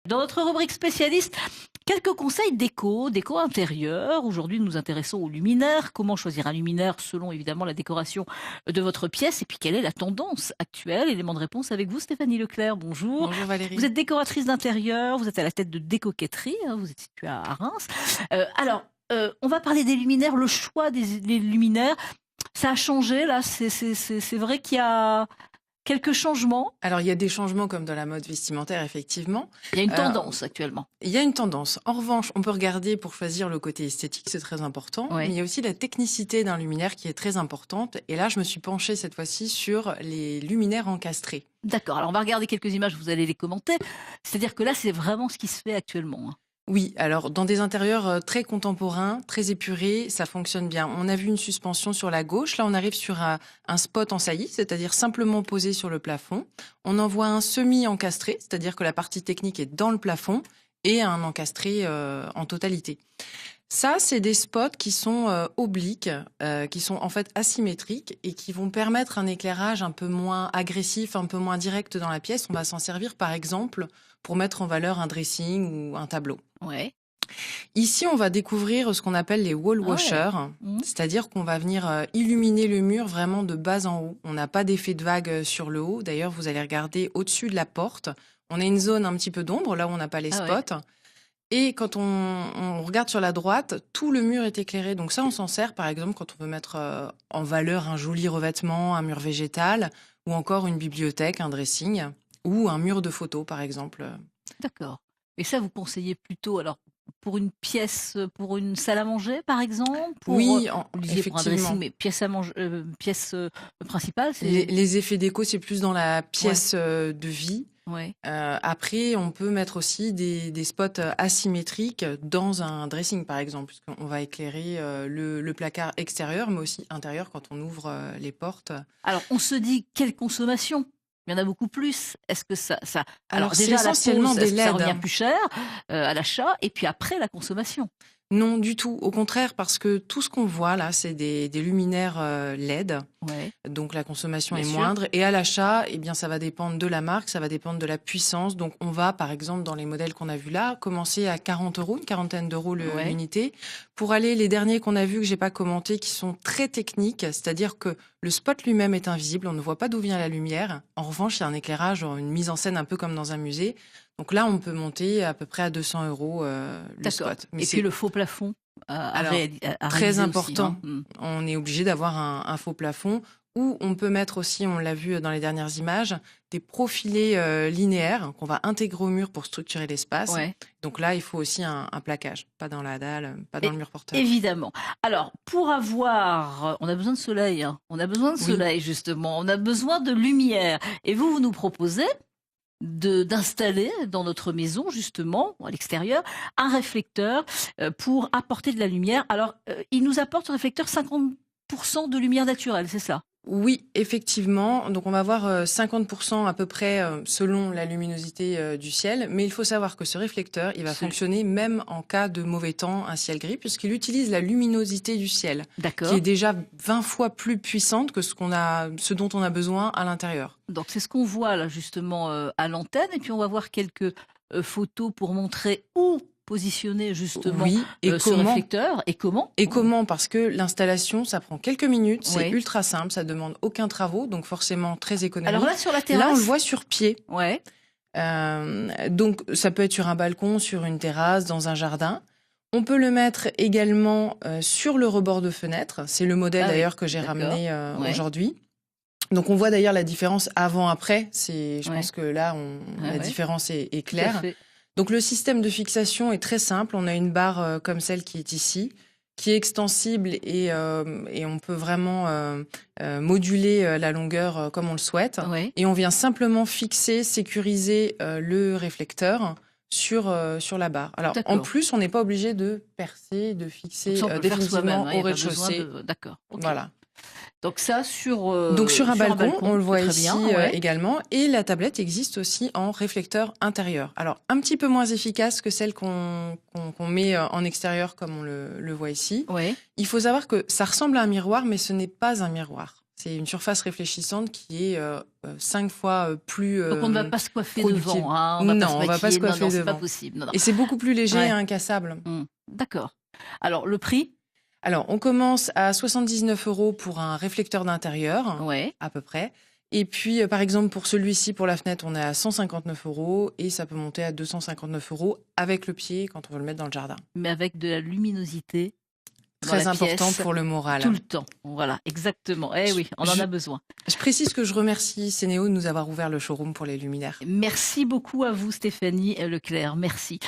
Dans notre rubrique spécialiste, quelques conseils déco intérieure. Aujourd'hui, nous nous intéressons aux luminaires. Comment choisir un luminaire selon évidemment la décoration de votre pièce et puis quelle est la tendance actuelle? Élément de réponse avec vous, Stéphanie Leclerc. Bonjour. Bonjour Vous Valérie. êtes décoratrice d'intérieur, vous êtes à la tête de Décoquetterie, hein, vous êtes située à Reims. On va parler des luminaires, le choix des luminaires. Ça a changé là, c'est vrai qu'il y a quelques changements. Alors, il y a des changements comme dans la mode vestimentaire, effectivement. Il y a une Euh, tendance actuellement. Il y a une tendance. En revanche, on peut regarder pour choisir le côté esthétique, c'est très important. Oui. Mais il y a aussi la technicité d'un luminaire qui est très importante. Et là, je me suis penchée cette fois-ci sur les luminaires encastrés. D'accord, alors on va regarder quelques images, vous allez les commenter. C'est-à-dire que là, c'est vraiment ce qui se fait actuellement, hein. Oui, alors dans des intérieurs très contemporains, très épurés, ça fonctionne bien. On a vu une suspension sur la gauche. Là, on arrive sur un spot en saillie, c'est-à-dire simplement posé sur le plafond. On envoie un semi-encastré, c'est-à-dire que la partie technique est dans le plafond, et un encastré en totalité. Ça, c'est des spots qui sont obliques, qui sont en fait asymétriques et qui vont permettre un éclairage un peu moins agressif, un peu moins direct dans la pièce. On va s'en servir par exemple pour mettre en valeur un dressing ou un tableau. Ouais. Ici, on va découvrir ce qu'on appelle les wall Ah ouais. washers, Mhm. c'est-à-dire qu'on va venir illuminer le mur vraiment de bas en haut. On n'a pas d'effet de vague sur le haut. D'ailleurs, vous allez regarder au-dessus de la porte. On a une zone un petit peu d'ombre, là où on n'a pas les Ah spots. ouais. Et quand on regarde sur la droite, tout le mur est éclairé. Donc ça, on s'en sert par exemple quand on veut mettre en valeur un joli revêtement, un mur végétal, ou encore une bibliothèque, un dressing, ou un mur de photos par exemple. D'accord. Et ça, vous conseillez plutôt, alors, pour une pièce, pour une salle à manger, par exemple, Oui, vous le disiez pour un effectivement. dressing, mais pièce à manger, pièce principale, Les, c'est. les effets déco, c'est plus dans la Ouais, pièce de vie. ouais. Après, on peut mettre aussi des spots asymétriques dans un dressing, par exemple, puisqu'on va éclairer le placard extérieur, mais aussi intérieur quand on ouvre les portes. Alors, on se dit, quelle consommation? Il y en a beaucoup plus. Est-ce que ça... Alors Alors, c'est déjà, à la essentiellement pose, des est-ce que ça LED. revient plus cher à l'achat? Et puis après, la consommation. Non, du tout. Au contraire, parce que tout ce qu'on voit là, c'est des luminaires LED. Ouais, Donc la consommation bien est sûr. moindre. Et à l'achat, eh bien, ça va dépendre de la marque, ça va dépendre de la puissance. Donc on va, par exemple, dans les modèles qu'on a vus là, commencer à 40 euros, une quarantaine d'euros Ouais. l'unité, pour aller les derniers qu'on a vus, que j'ai pas commentés, qui sont très techniques. C'est-à-dire que le spot lui-même est invisible, on ne voit pas d'où vient la lumière. En revanche, il y a un éclairage, une mise en scène un peu comme dans un musée. Donc là, on peut monter à peu près à 200 euros le D'accord. spot. Mais Et puis le faux plafond alors à très réaliser aussi, important. hein. Mm. On est obligé d'avoir un faux plafond ou on peut mettre aussi, on l'a vu dans les dernières images, des profilés linéaires qu'on va intégrer au mur pour structurer l'espace. Ouais. Donc là, il faut aussi un plaquage, pas dans la dalle, pas dans Et- le mur porteur. Évidemment. Alors, pour avoir, on a besoin de soleil, hein. On a besoin de Oui. soleil justement, on a besoin de lumière. Et vous nous proposez d'installer dans notre maison justement à l'extérieur un réflecteur pour apporter de la lumière. Alors, il nous apporte ce réflecteur 50% de lumière naturelle, c'est ça? Oui, effectivement. Donc on va avoir 50% à peu près selon la luminosité du ciel. Mais il faut savoir que ce réflecteur, il va fonctionner même en cas de mauvais temps, un ciel gris, puisqu'il utilise la luminosité du ciel, qui D'accord. est déjà 20 fois plus puissante que ce dont on a besoin à l'intérieur. Donc c'est ce qu'on voit là justement à l'antenne. Et puis on va voir quelques photos pour montrer où positionner justement Oui, et ce comment? réflecteur et comment. Et comment? Parce que l'installation, ça prend quelques minutes, c'est Oui. ultra simple, ça demande aucun travaux, donc forcément très économique. Alors là sur la terrasse. Là, on le voit sur pied. Ouais. Donc, ça peut être sur un balcon, sur une terrasse, dans un jardin. On peut le mettre également sur le rebord de fenêtre. C'est le modèle Ah oui, d'ailleurs que j'ai d'accord. ramené Ouais. aujourd'hui. Donc, on voit d'ailleurs la différence avant-après. Je Ouais. pense que là, Ah la ouais. différence est Tout à claire. fait. Donc le système de fixation est très simple. On a une barre comme celle qui est ici, qui est extensible et on peut vraiment moduler la longueur comme on le souhaite. Ouais. Et on vient simplement fixer, sécuriser le réflecteur sur la barre. Alors en D'accord. plus, on n'est pas obligé de percer, de fixer Ça, on peut le faire définitivement soi-même, hein, il y au a pas besoin rez-de-chaussée. de. D'accord. Ok. Voilà. Donc ça Donc sur un balcon, on le voit très ici bien, ouais. également. Et la tablette existe aussi en réflecteur intérieur. Alors un petit peu moins efficace que celle qu'on met en extérieur comme on le voit ici. Ouais. Il faut savoir que ça ressemble à un miroir, mais ce n'est pas un miroir. C'est une surface réfléchissante qui est 5 fois plus Donc on ne va pas se coiffer productive. devant, hein, Non, on on va pas se coiffer non, c'est pas devant. possible. Non, non. Et c'est beaucoup plus léger Ouais. et incassable. D'accord. Alors le prix? Alors, on commence à 79 € pour un réflecteur d'intérieur, Ouais. à peu près. Et puis, par exemple, pour celui-ci, pour la fenêtre, on est à 159 € et ça peut monter à 259 € avec le pied quand on veut le mettre dans le jardin. Mais avec de la luminosité. Dans Très la important pièce, pour le moral. tout le temps. Voilà, exactement. Eh oui, on en a besoin. Je précise que je remercie Cénéo de nous avoir ouvert le showroom pour les luminaires. Merci beaucoup à vous, Stéphanie Leclerc. Merci.